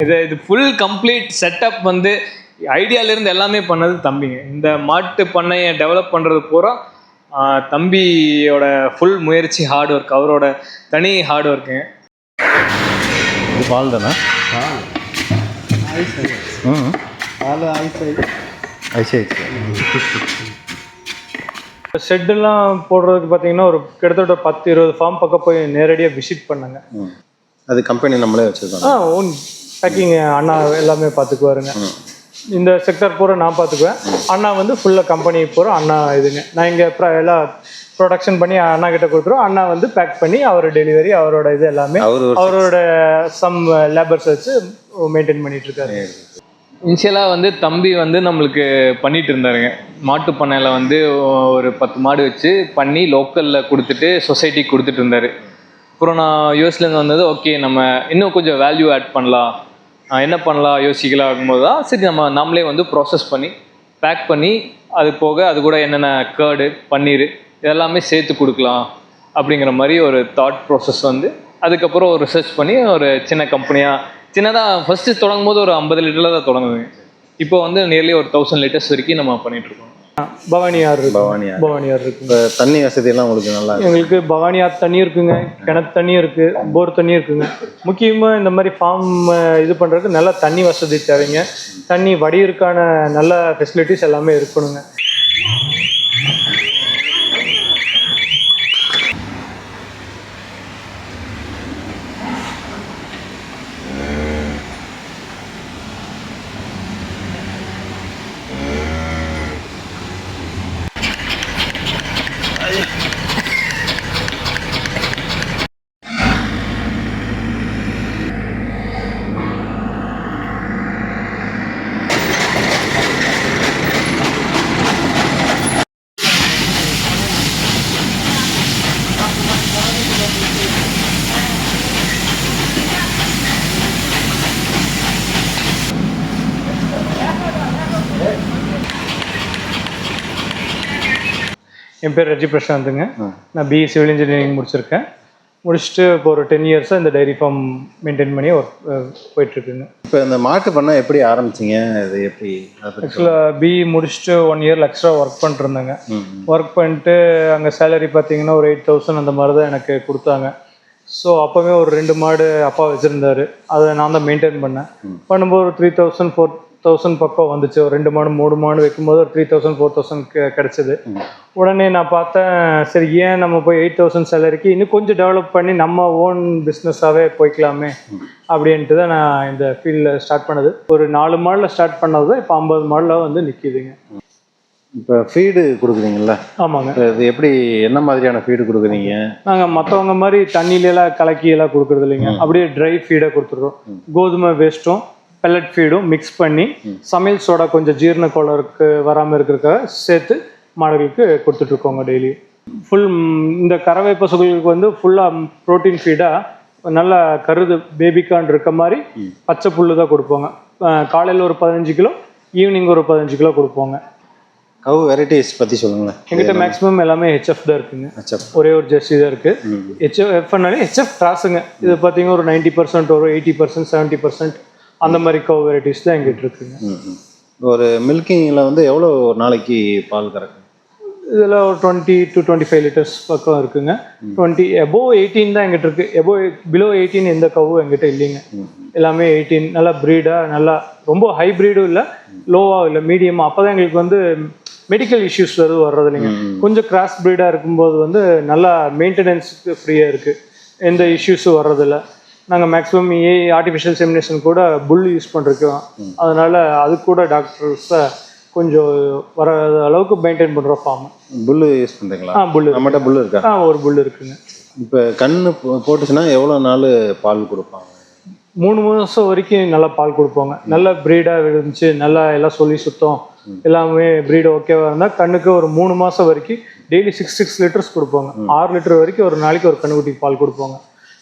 இது full complete setup வந்து ஐடியாலேருந்து எல்லாமே பண்ணது தம்பிங்க. இந்த மாட்டு பண்ணையை டெவலப் பண்ணுறது பூரா தம்பியோட ஃபுல் முயற்சி, ஹார்ட் ஒர்க், அவரோட தனி ஹார்ட் ஒர்க்குங்க. இது பால் தானே? ஷெட்டெல்லாம் போடுறதுக்கு பார்த்தீங்கன்னா ஒரு கிட்டத்தட்ட 10-20 ஃபார்ம் பக்கம் போய் நேரடியாக விசிட் பண்ணாங்க. அது கம்பெனி நம்மளே வச்சுருக்கோம். ஓன் பேக்கிங் அண்ணா எல்லாமே பார்த்துக்குவாருங்க. இந்த செக்டர் பூரா நான் பார்த்துக்குவேன். அண்ணா வந்து ஃபுல்லாக கம்பெனி பூரா அண்ணா இதுங்க. நான் இங்கே எல்லாம் ப்ரொடக்ஷன் பண்ணி அண்ணா கிட்ட கொடுத்துருவோம். அண்ணா வந்து பேக் பண்ணி அவர் டெலிவரி, அவரோட இது எல்லாமே அவரோட சம் லேபர்ஸ் வச்சு மெயின்டைன் பண்ணிட்டு இருக்காரு. இனிஷியலாக வந்து தம்பி வந்து நம்மளுக்கு பண்ணிட்டு இருந்தாருங்க. மாட்டு பண்ணையில் வந்து ஒரு 10 மாடு வச்சு பண்ணி லோக்கலில் கொடுத்துட்டு சொசைட்டிக்கு கொடுத்துட்டு இருந்தார். அப்புறம் நான் யூஎஸ்லேருந்து வந்தது, ஓகே நம்ம இன்னும் கொஞ்சம் வேல்யூ ஆட் பண்ணலாம், என்ன பண்ணலாம் யோசிக்கலாம் ஆகும்போது தான் சரி நம்மளே வந்து ப்ராசஸ் பண்ணி பேக் பண்ணி அது போக அது கூட என்னென்ன கர்டு, பன்னீர் இதெல்லாமே சேர்த்து கொடுக்கலாம் அப்படிங்கிற மாதிரி ஒரு தாட் ப்ராசஸ் வந்து அதுக்கப்புறம் ஒரு ரிசர்ச் பண்ணி ஒரு சின்ன கம்பெனியாக சின்னதாக ஃபஸ்ட்டு தொடங்கும் போது ஒரு 50 லிட்டரில் தான் தொடங்குது. இப்போ வந்து நியர்லி ஒரு 1000 லிட்டர்ஸ் வரைக்கும் நம்ம பண்ணிகிட்ருக்கோம். பவானியார் இருக்குங்க. தண்ணி வசதியெல்லாம் உங்களுக்கு நல்லா? எங்களுக்கு பவானியார் தண்ணி இருக்குங்க, கிணத்து தண்ணி இருக்குது, போர் தண்ணி இருக்குங்க. முக்கியமாக இந்த மாதிரி ஃபார்ம் இது பண்ணுறதுக்கு நல்லா தண்ணி வசதி தேவைங்க. தண்ணி வடிகிறதுக்கான நல்ல ஃபெசிலிட்டிஸ் எல்லாமே இருக்கணுங்க. என் பேர் ரஜி பிரசாந்துங்க. நான் பிஇ சிவில் இன்ஜினியரிங் முடிச்சிருக்கேன். முடிச்சுட்டு இப்போ ஒரு 10 இயர்ஸாக இந்த டைரி ஃபார்ம் மெயின்டைன் பண்ணி ஒர்க் போயிட்டுருக்குங்க. இப்போ இந்த மாட்டு பண்ண எப்படி ஆரம்பிச்சிங்க? அது எப்படி? ஆக்சுவலாக பிஇ முடிச்சுட்டு 1 இயர் எக்ஸ்ட்ரா ஒர்க் பண்ணிட்டுருந்தேங்க. ஒர்க் பண்ணிட்டு அங்கே சேலரி பார்த்தீங்கன்னா ஒரு 8000 அந்த மாதிரி தான் எனக்கு கொடுத்தாங்க. ஸோ அப்போவே ஒரு 2 மாடு அப்பா வச்சுருந்தாரு, அதை நான் தான் மெயின்டைன் பண்ணேன். பண்ணும்போது ஒரு 3000 4000 பக்கம் வந்துச்சு. ஒரு 2 மாடு 3 மாடு வைக்கும்போது ஒரு 3000 4000 கிடச்சிது. உடனே நான் பார்த்தேன், சரி ஏன் நம்ம போய் 8000 சேலரிக்கு இன்னும் கொஞ்சம் டெவலப் பண்ணி நம்ம ஓன் பிஸ்னஸாகவே போய்க்கலாமே அப்படின்ட்டு தான் நான் இந்த ஃபீல்டில் ஸ்டார்ட் பண்ணது. ஒரு 4 மாடில் ஸ்டார்ட் பண்ணது தான் இப்போ 50 மாடில் வந்து நிற்கிதுங்க. இப்போ ஃபீடு கொடுக்குறீங்களா? ஆமாங்க. இது எப்படி, என்ன மாதிரியான ஃபீடு கொடுக்குறீங்க? நாங்கள் மற்றவங்க மாதிரி தண்ணியிலலாம் கலக்கியெல்லாம் கொடுக்குறது இல்லைங்க, அப்படியே ட்ரை ஃபீடாக கொடுத்துட்றோம். கோதுமை வேஸ்ட்டும் பெல்லட் ஃபீடும் மிக்ஸ் பண்ணி சமையல் சோடா கொஞ்சம் ஜீரண கோளாறுக்கு வராமல் இருக்கிறதுக்காக சேர்த்து மாடுகளுக்கு கொடுத்துட்ருக்கோங்க டெய்லி. ஃபுல் இந்த கறவை பசுகளுக்கு வந்து ஃபுல்லாக ப்ரோட்டீன் ஃபீடாக நல்லா கருது பேபிகான் இருக்க மாதிரி பச்சை புல்லு தான் கொடுப்போங்க. காலையில் ஒரு 15 கிலோ, ஈவினிங் ஒரு 15 கிலோ கொடுப்போங்க. கவு வெரைட்டிஸ் பற்றி சொல்லுங்களேன். எங்கிட்ட மேக்ஸிமம் எல்லாமே ஹெச்எஃப் தான் இருக்குங்க. ஒரே ஒரு ஜெர்சி தான் இருக்குது. ஹெச்எஃப்னாலே ஹெச்எஃப் கிராஸுங்க. இது பார்த்தீங்கன்னா ஒரு 90% ஒரு 80% 70% அந்த மாதிரி கவு வெரைட்டிஸ் தான் எங்கிட்ட இருக்குங்க. ஒரு மில்கிங்கில் வந்து எவ்வளோ ஒரு நாளைக்கு பால் கறக்கும்? இதில் ஒரு 20 to 25 லிட்டர்ஸ் பக்கம் இருக்குங்க. 20 above 18 தான் எங்கிட்ட இருக்குது. பிலோ 18 எந்த கவும் எங்கிட்ட இல்லைங்க. எல்லாமே 18 நல்லா ப்ரீடாக, நல்லா ரொம்ப ஹை ப்ரீடும் இல்லை, லோவாக இல்லை, மீடியமாக. அப்போ தான் எங்களுக்கு வந்து மெடிக்கல் இஷ்யூஸ் வர்றது இல்லைங்க. கொஞ்சம் கிராஸ் ப்ரீடாக இருக்கும்போது வந்து நல்லா மெயின்டெனன்ஸுக்கு ஃப்ரீயாக இருக்குது, எந்த இஷ்யூஸும் வர்றதில்லை. நாங்கள் மேக்ஸிமம் ஆர்டிஃபிஷியல் செமினேஷன் கூட புல் யூஸ் பண்ணிருக்கோம். அதனால் அது கூட டாக்டர்ஸை கொஞ்சம் வர அளவுக்கு மெயின்டைன் பண்ணுறோம் ஃபார்ம். புல்லு யூஸ் பண்ணுறீங்களா? புல்லு நம்மகிட்ட புல்லு இருக்கா? ஒரு புல் இருக்குங்க. இப்போ கண்ணு போட்டுச்சுன்னா எவ்வளோ நாள் பால் கொடுப்பாங்க? 3 மாதம் வரைக்கும் நல்லா பால் கொடுப்போங்க. நல்லா ப்ரீடாக இருந்துச்சு, நல்லா எல்லாம் சொல்லி சுத்தம் எல்லாமே ப்ரீடு ஓகேவாக இருந்தால் கண்ணுக்கு ஒரு 3 மாதம் வரைக்கும் டெய்லி 6 லிட்டர்ஸ் கொடுப்போங்க. 6 லிட்டர் வரைக்கும் ஒரு நாளைக்கு ஒரு கண்ணுக்குட்டிக்கு பால் கொடுப்போங்க.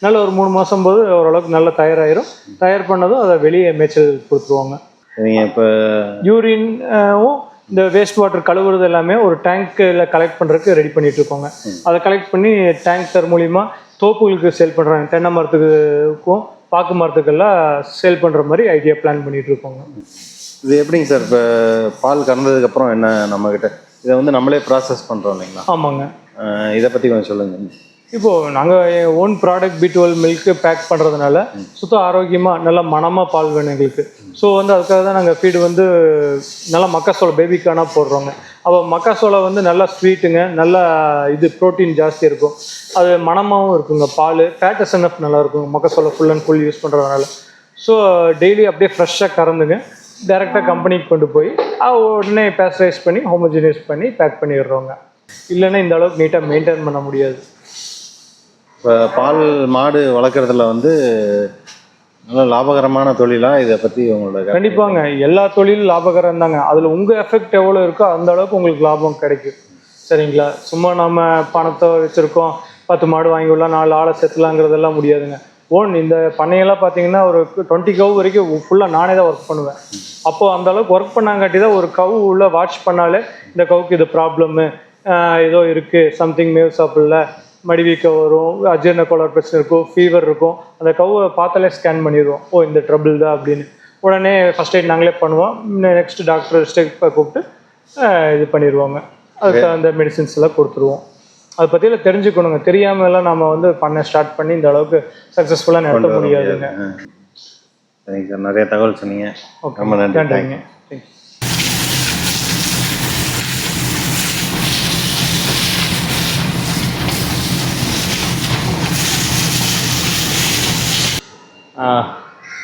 நல்ல ஒரு 3 மாதம் போது ஓரளவுக்கு நல்லா தயாராகிடும். தயார் பண்ணதும் அதை வெளியே மேய்ச்சல் கொடுத்துருவாங்க. நீங்கள் இப்போ யூரின்வும் இந்த வேஸ்ட் வாட்டர் கழுவுறது எல்லாமே ஒரு டேங்க்கில் கலெக்ட் பண்ணுறதுக்கு ரெடி பண்ணிட்டு இருக்கோங்க. அதை கலெக்ட் பண்ணி டேங்கர் மூலிமா தோப்புகளுக்கு சேல் பண்ணுறாங்க. தென்னை மரத்துக்கும் பாக்கு மரத்துக்கெல்லாம் சேல் பண்ணுற மாதிரி ஐடியா பிளான் பண்ணிட்டு இருக்கோங்க. இது எப்படிங்க சார், இப்போ பால் கறந்ததுக்கப்புறம் என்ன நம்மக்கிட்ட இதை வந்து நம்மளே ப்ராசஸ் பண்ணுறோம் இல்லைங்களா? ஆமாங்க. இதை பற்றி கொஞ்சம் சொல்லுங்கள். இப்போது நாங்கள் own product B12 milk back பண்ணுறதுனால சுத்தம் ஆரோக்கியமாக நல்லா மணமாக பால் வேணும் எங்களுக்கு. ஸோ வந்து அதுக்காக தான் நாங்கள் ஃபீடு வந்து நல்லா மக்காசோள பேபிக்கான போடுறோங்க. அப்போ மக்காசோளம் வந்து நல்லா ஸ்வீட்டுங்க, நல்லா இது ப்ரோட்டீன் ஜாஸ்தி இருக்கும், அது மணமாகவும் இருக்குங்க. பால் ஃபேட் எஸ்என்எஃப் நல்லா இருக்குங்க மக்காசோளம் ஃபுல் அண்ட் ஃபுல் யூஸ் பண்ணுறதுனால. ஸோ டெய்லி அப்படியே ஃப்ரெஷ்ஷாக கறந்துங்க டேரெக்டாக கம்பெனிக்கு கொண்டு போய் உடனே பேஸ்டரைஸ் பண்ணி ஹோமோஜினைஸ் பண்ணி பேக் பண்ணிடுறோங்க. இல்லைன்னா இந்த அளவுக்கு நீட்டாக மெயின்டைன் பண்ண முடியாது. இப்போ பால் மாடு வளர்க்குறதுல வந்து நல்ல லாபகரமான தொழிலாக இதை பற்றி உங்களோட? கண்டிப்பாங்க, எல்லா தொழிலும் லாபகரம் தாங்க. அதில் உங்கள் எஃபெக்ட் எவ்வளோ இருக்கோ அந்த அளவுக்கு உங்களுக்கு லாபம் கிடைக்கும். சரிங்களா? சும்மா நம்ம பணத்தை வச்சுருக்கோம் 10 மாடு வாங்கி விடலாம் 4 ஆளை சேர்த்துலாங்கிறதெல்லாம் முடியாதுங்க. இந்த பண்ணையெல்லாம் பார்த்தீங்கன்னா ஒரு 20 கவு வரைக்கும் ஃபுல்லாக நானே தான் ஒர்க் பண்ணுவேன். அப்போது அந்த அளவுக்கு ஒர்க் பண்ணாங்காட்டி தான் ஒரு கவு உள்ள வாட்ச் பண்ணாலே இந்த கவுக்கு இது ப்ராப்ளம்மு ஏதோ இருக்குது, சம்திங் மேவ் சாப்பிடல, மடிவீக்க வரும், அஜீரண கோளாறு பிரச்சனை இருக்கும், ஃபீவர் இருக்கும், அந்த கவ்வை பார்த்தாலே ஸ்கேன் பண்ணிடுவோம். இந்த ட்ரபிள் தான் அப்படின்னு உடனே ஃபஸ்ட் எய்ட் நாங்களே பண்ணுவோம். நெக்ஸ்ட் டாக்டர் ஸ்டெப்பை கூப்பிட்டு இது பண்ணிடுவாங்க. அதுக்கு அந்த மெடிசின்ஸ் எல்லாம் கொடுத்துருவோம். அதை பற்றியில் தெரிஞ்சுக்கணுங்க. தெரியாமலாம் நம்ம வந்து பண்ண ஸ்டார்ட் பண்ணி இந்த அளவுக்கு சக்ஸஸ்ஃபுல்லாக நடத்த முடியாதுங்க. சரிங்க சார், நிறைய தகவல் சொன்னீங்க. ரொம்ப நன்றிங்க.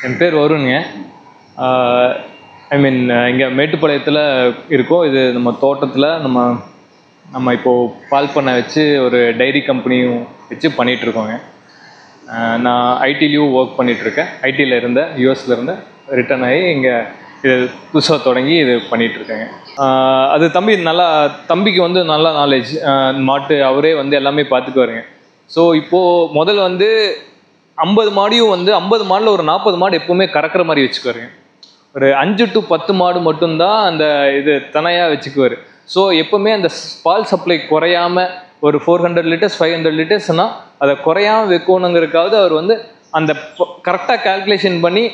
என் பேர் வருணுங்க. இங்கே மேட்டுப்பாளையத்தில் இருக்கோம். இது நம்ம தோட்டத்தில் நம்ம இப்போது பால் பண்ணை வச்சு ஒரு டைரி கம்பெனியும் வச்சு பண்ணிகிட்ருக்கோங்க. நான் ஐடிலையும் ஒர்க் பண்ணிகிட்ருக்கேன். ஐடியில் இருந்தேன், யூஎஸில் இருந்தேன், ரிட்டர்ன் ஆகி இங்கே இது புதுசாக தொடங்கி இது பண்ணிகிட்ருக்கேங்க. அது தம்பிக்கு வந்து நல்லா நாலேஜ், மாட்டு அவரே வந்து எல்லாமே பார்த்துக்குவாருங்க. ஸோ இப்போது முதல்ல வந்து 50 மாடியும் வந்து 50 மாடில் ஒரு 40 மாடு எப்போவுமே கறக்கிற மாதிரி வச்சுக்குவாருங்க. ஒரு 5 to 10 மாடு மட்டும்தான் அந்த இது தனையாக வச்சுக்குவார். ஸோ எப்போவுமே அந்த பால் சப்ளை குறையாமல் ஒரு 400 லிட்டர்ஸ் 500 லிட்டர்ஸ்னால் அதை குறையாமல் வைக்கணுங்கிறதுக்காவது அவர் வந்து அந்த கரெக்டாக கால்குலேஷன் பண்ணி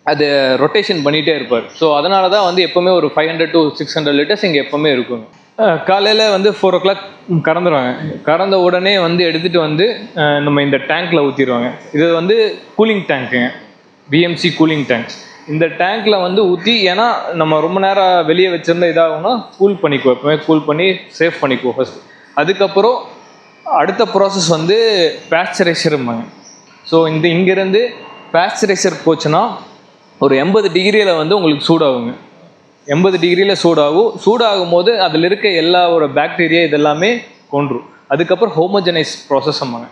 அது ரொட்டேஷன் பண்ணிகிட்டே இருப்பார். ஸோ அதனால தான் வந்து எப்போவுமே ஒரு 500 to 600 லிட்டர்ஸ் இங்கே எப்போவுமே இருக்குங்க. காலையில் வந்து 4 o'clock கறந்துடுவாங்க. கறந்த உடனே வந்து எடுத்துகிட்டு வந்து நம்ம இந்த டேங்க்கில் ஊற்றிடுவாங்க. இது வந்து கூலிங் டேங்க்குங்க, பிஎம்சி கூலிங் டேங்க்ஸ். இந்த டேங்க்கில் வந்து ஊற்றி, ஏன்னா நம்ம ரொம்ப நேரம் வெளியே வச்சுருந்தா இதாகும்னா கூல் பண்ணிக்குவோம், எப்போவுமே கூல் பண்ணி சேவ் பண்ணிக்குவோம் ஃபஸ்ட். அதுக்கப்புறம் அடுத்த ப்ராசஸ் வந்து பேஸ்சரைசரும்பாங்க. ஸோ இங்கேருந்து பேஸ்சரைசர் போச்சுன்னா ஒரு 80 டிகிரியில் வந்து உங்களுக்கு சூடாகுங்க. 80 டிகிரியில் சூடாகும் போது அதில் இருக்க எல்லா ஒரு பாக்டீரியா இதெல்லாமே கொன்றும். அதுக்கப்புறம் ஹோமோஜனைஸ் ப்ராசஸ்ம்பாங்க.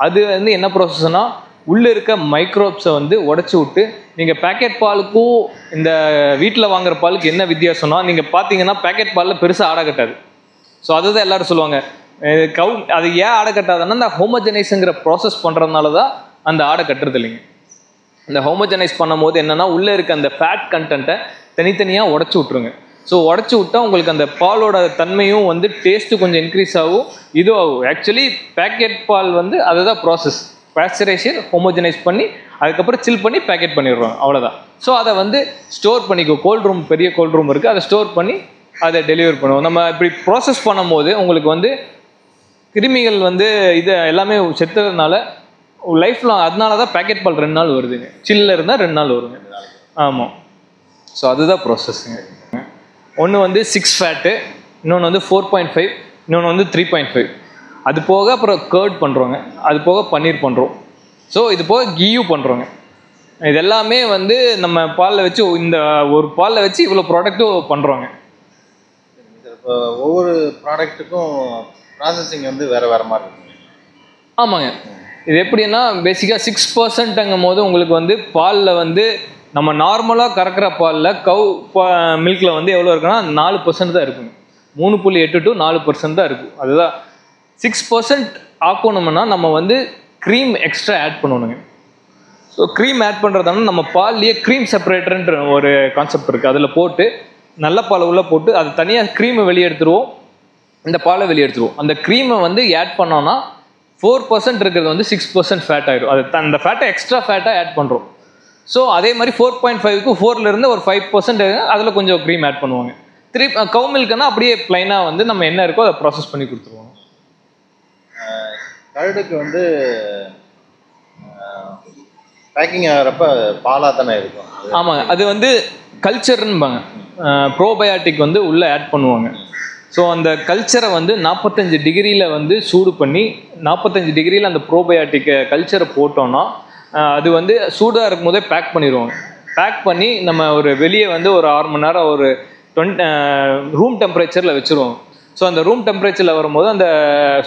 அது வந்து என்ன ப்ராசஸ்னால் உள்ளே இருக்க மைக்ரோப்ஸை வந்து உடச்சி விட்டு, நீங்கள் பேக்கெட் பாலுக்கும் இந்த வீட்டில் வாங்குகிற பாலுக்கு என்ன வித்தியாசம்னா, நீங்கள் பார்த்தீங்கன்னா பேக்கெட் பாலில் பெருசாக ஆடை கட்டாது. ஸோ அதுதான் எல்லோரும் சொல்லுவாங்க அது ஏன் ஆடை கட்டாதுன்னா இந்த ஹோமோஜனைஸுங்கிற ப்ராசஸ் பண்ணுறதுனால தான் அந்த ஆடை கட்டுறது இல்லைங்க. இந்த ஹோமோஜனைஸ் பண்ணும் போது என்னென்னா உள்ளே இருக்க அந்த ஃபேட் கண்டென்ட்டை தனித்தனியாக உடச்சி விட்ருங்க. ஸோ உடச்சி விட்டால் உங்களுக்கு அந்த பாலோட தன்மையும் வந்து டேஸ்ட்டு கொஞ்சம் இன்க்ரீஸ் ஆகும், இதுவும் ஆகும். ஆக்சுவலி பேக்கெட் பால் வந்து அதுதான் ப்ராசஸ். பேஸ்சரைசர் ஹோமோஜனைஸ் பண்ணி அதுக்கப்புறம் சில் பண்ணி பேக்கெட் பண்ணிடுறோம், அவ்வளோதான். ஸோ அதை வந்து ஸ்டோர் பண்ணிக்கோ, கோல்ட் ரூம், பெரிய கோல்ட் ரூம் இருக்குது, அதை ஸ்டோர் பண்ணி அதை டெலிவரி பண்ணுவோம். நம்ம இப்படி ப்ராசஸ் பண்ணும்போது உங்களுக்கு வந்து கிருமிகள் வந்து இது எல்லாமே செத்துறதுனால லைஃப் லாங், அதனால தான் பேக்கெட் பால் 2 நாள் வருதுங்க. சில்லில் இருந்தால் 2 நாள் வருங்க. ஆமாம். ஸோ அதுதான் ப்ராசஸ்ஸுங்க. ஒன்று வந்து 6 ஃபேட்டு, இன்னொன்று வந்து 4.5, இன்னொன்று வந்து 3.5. அது போக அப்புறம் கர்ட் பண்ணுறோங்க, அது போக பன்னீர் பண்ணுறோம். ஸோ இது போக கீயும் பண்ணுறோங்க. இது எல்லாமே வந்து நம்ம பாலில் வச்சு, இந்த ஒரு பாலில் வச்சு இவ்வளோ ப்ராடக்ட்டும் பண்ணுறோங்க. இப்போ ஒவ்வொரு ப்ராடக்ட்டுக்கும் ப்ராசஸிங் வந்து வேறு மாதிரி இருக்குங்க. ஆமாங்க. இது எப்படின்னா பேசிக்காக 6%ங்கும் போது உங்களுக்கு வந்து பாலில் வந்து நம்ம நார்மலாக கறக்கிற பாலில் மில்கில் வந்து எவ்வளோ இருக்குன்னா 4% தான் இருக்குங்க. 3.8 to 4% தான் இருக்கும். அதுதான் 6% ஆக்கணும்னா நம்ம வந்து க்ரீம் எக்ஸ்ட்ரா ஆட் பண்ணணுங்க. ஸோ க்ரீம் ஆட் பண்ணுறதுனால நம்ம பால்லையே க்ரீம் செப்பரேட்டர்ன்ற ஒரு கான்செப்ட் இருக்குது. அதில் போட்டு நல்ல பாலை உள்ளே போட்டு அது தனியாக க்ரீமை வெளியே எடுத்துருவோம், இந்த பாலை வெளியே எடுத்துருவோம். அந்த க்ரீமை வந்து ஆட் பண்ணோன்னா 4% இருக்கிறது வந்து 6% ஃபேட் ஆயிடும். அது அந்த ஃபேட்டை எக்ஸ்ட்ரா ஃபேட்டாக ஆட் பண்ணுறோம். ஸோ அதே மாதிரி 4.5க்கு 4லேருந்து ஒரு 5% அதில் கொஞ்சம் க்ரீம் ஆட் பண்ணுவாங்க. கவு மில்க்குன்னா அப்படியே ப்ளைனாக வந்து நம்ம என்ன இருக்கோ அதை ப்ராசஸ் பண்ணி கொடுத்துருவோம். கரடுக்கு வந்து பேக்கிங் ஆகிறப்ப பாலாக தானே இருக்கும். ஆமாங்க, அது வந்து கல்ச்சர்னுபாங்க. ப்ரோபயாட்டிக் வந்து உள்ளே ஆட் பண்ணுவாங்க. ஸோ அந்த கல்ச்சரை வந்து 45 டிகிரியில் வந்து சூடு பண்ணி 45 டிகிரியில் அந்த ப்ரோபயாட்டிக்கை கல்ச்சரை போட்டோன்னா அது வந்து சூடாக இருக்கும் போதே பேக் பண்ணிடுவாங்க. பேக் பண்ணி நம்ம ஒரு வெளியே வந்து ஒரு 6 மணி நேரம் ஒரு ரூம் டெம்பரேச்சரில் வச்சுருவோம். ஸோ அந்த ரூம் டெம்பரேச்சரில் வரும்போது அந்த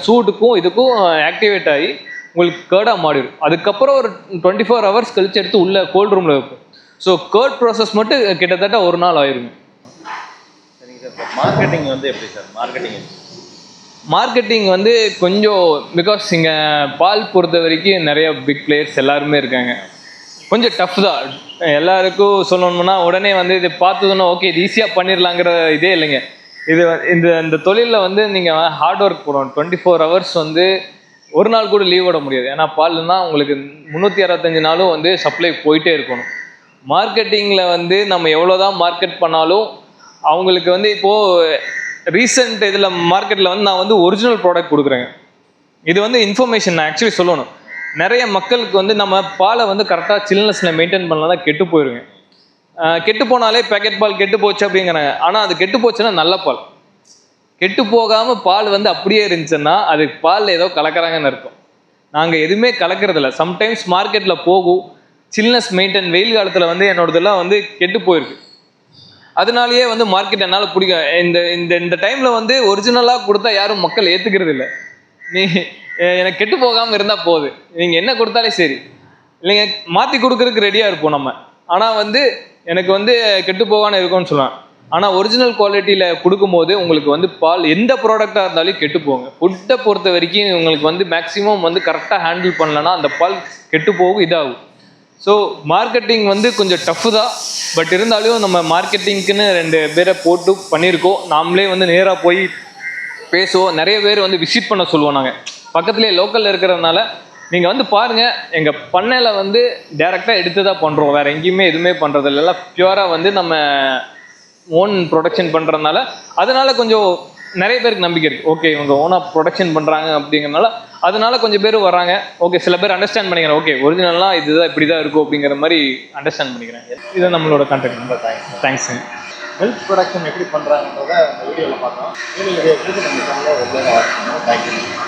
சூடுக்கும் இதுக்கும் ஆக்டிவேட் ஆகி உங்களுக்கு கேர்டாக மாறிடும். அதுக்கப்புறம் ஒரு 24 ஹவர்ஸ் கழிச்சு எடுத்து உள்ள கோல்ட் ரூமில் வைப்போம். ஸோ கேர்ட் ப்ராசஸ் மட்டும் கிட்டத்தட்ட ஒரு நாள் ஆயிருங்க. சரிங்க சார். மார்க்கெட்டிங் வந்து எப்படி சார்? மார்க்கெட்டிங் வந்து கொஞ்சம் பிகாஸ் இங்கே பால் பொறுத்த வரைக்கும் நிறைய பிக் பிளேயர்ஸ் எல்லாருமே இருக்காங்க. கொஞ்சம் டஃப் தான். எல்லாருக்கும் சொல்லணும்னா உடனே வந்து இது பார்த்ததுன்னா ஓகே இது ஈஸியாக பண்ணிடலாங்கிற இதே இல்லைங்க. இது இந்த தொழிலில் வந்து நீங்கள் ஹார்ட் ஒர்க் போடணும். 24 ஹவர்ஸ் வந்து ஒரு நாள் கூட லீவ் விட முடியாது. ஏன்னா பால்னா உங்களுக்கு 365 நாளும் வந்து சப்ளை போயிட்டே இருக்கணும். மார்க்கெட்டிங்கில் வந்து நம்ம எவ்வளோதான் மார்க்கெட் பண்ணாலும் அவங்களுக்கு வந்து இப்போது ரீசெண்ட் இதில் மார்க்கெட்டில் வந்து நான் வந்து ஒரிஜினல் ப்ராடக்ட் கொடுக்குறேங்க. இது வந்து இன்ஃபர்மேஷன் நான் ஆக்சுவலி சொல்லணும். நிறைய மக்களுக்கு வந்து நம்ம பாலை வந்து கரெக்டாக சில்னஸில் மெயின்டைன் பண்ணலாம் தான் கெட்டு போயிருங்க. கெட்டு போனாலே பேக்கெட் பால் கெட்டு போச்சு அப்படிங்கிறாங்க. ஆனால் அது கெட்டு போச்சுன்னா நல்ல பால். கெட்டு போகாமல் பால் வந்து அப்படியே இருந்துச்சுன்னா அது பாலில் ஏதோ கலக்கிறாங்கன்னு அர்த்தம். நாங்கள் எதுவுமே கலக்கிறதில்ல. சம்டைம்ஸ் மார்க்கெட்டில் போகும் சில்னஸ் மெயின்டைன் வெயில் காலத்தில் வந்து என்னோடதெல்லாம் வந்து கெட்டு போயிருக்கு. அதனாலேயே வந்து மார்க்கெட் என்னால் பிடிக்கும். இந்த டைமில் வந்து ஒரிஜினலாக கொடுத்தா யாரும் மக்கள் ஏற்றுக்கிறது இல்லை. நீ எனக்கு கெட்டு போகாமல் இருந்தால் போகுது, நீங்கள் என்ன கொடுத்தாலே சரி. இல்லைங்க மாற்றி கொடுக்குறதுக்கு ரெடியாக இருப்போம் நம்ம. ஆனால் வந்து எனக்கு வந்து கெட்டு போகாமல் இருக்கும்னு சொல்லுவேன். ஆனால் ஒரிஜினல் குவாலிட்டியில் கொடுக்கும்போது உங்களுக்கு வந்து பால் எந்த ப்ராடக்டாக இருந்தாலும் கெட்டு போங்க. ஃபுட்டை பொறுத்த வரைக்கும் உங்களுக்கு வந்து மேக்ஸிமம் வந்து கரெக்டாக ஹேண்டில் பண்ணலன்னா அந்த பால் கெட்டு போகும், இதாகும். ஸோ மார்க்கெட்டிங் வந்து கொஞ்சம் டஃப்பு தான். பட் இருந்தாலும் நம்ம மார்க்கெட்டிங்க்குன்னு 2 பேரை போட்டு பண்ணியிருக்கோம். நாமளே வந்து நேராக போய் பேசுவோம். நிறைய பேர் வந்து விசிட் பண்ண சொல்லுவோம். நாங்கள் பக்கத்துலேயே லோக்கலில் இருக்கிறதுனால நீங்கள் வந்து பாருங்கள். எங்கள் பண்ணையில் வந்து டேரெக்டாக எடுத்து தான் பண்ணுறோம். வேறு எங்கேயுமே எதுவுமே பண்ணுறதில்ல. எல்லாம் பியூராக வந்து நம்ம ஓன் ப்ரொடக்ஷன் பண்ணுறதுனால அதனால கொஞ்சம் நிறைய பேருக்கு நம்பிக்கை இருக்குது. ஓகே இவங்க ஓனாக ப்ரொடக்ஷன் பண்ணுறாங்க அப்படிங்கிறதுனால அதனால கொஞ்சம் பேர் வராங்க. ஓகே சில பேர் அண்டர்ஸ்டாண்ட் பண்ணிக்கிறேன். ஓகே ஒரிஜினல்லாம் இதுதான் இப்படி தான் இருக்கும் அப்படிங்கிற மாதிரி அண்டர்ஸ்டாண்ட் பண்ணிக்கிறேன். இது நம்மளோட கான்டாக்ட் நம்பர். தேங்க்ஸுங்க. மில்க் ப்ரொடக்ஷன் எப்படி பண்ணுறாங்கன்றத வீடியோவில் பார்த்தோம். தேங்க்யூ.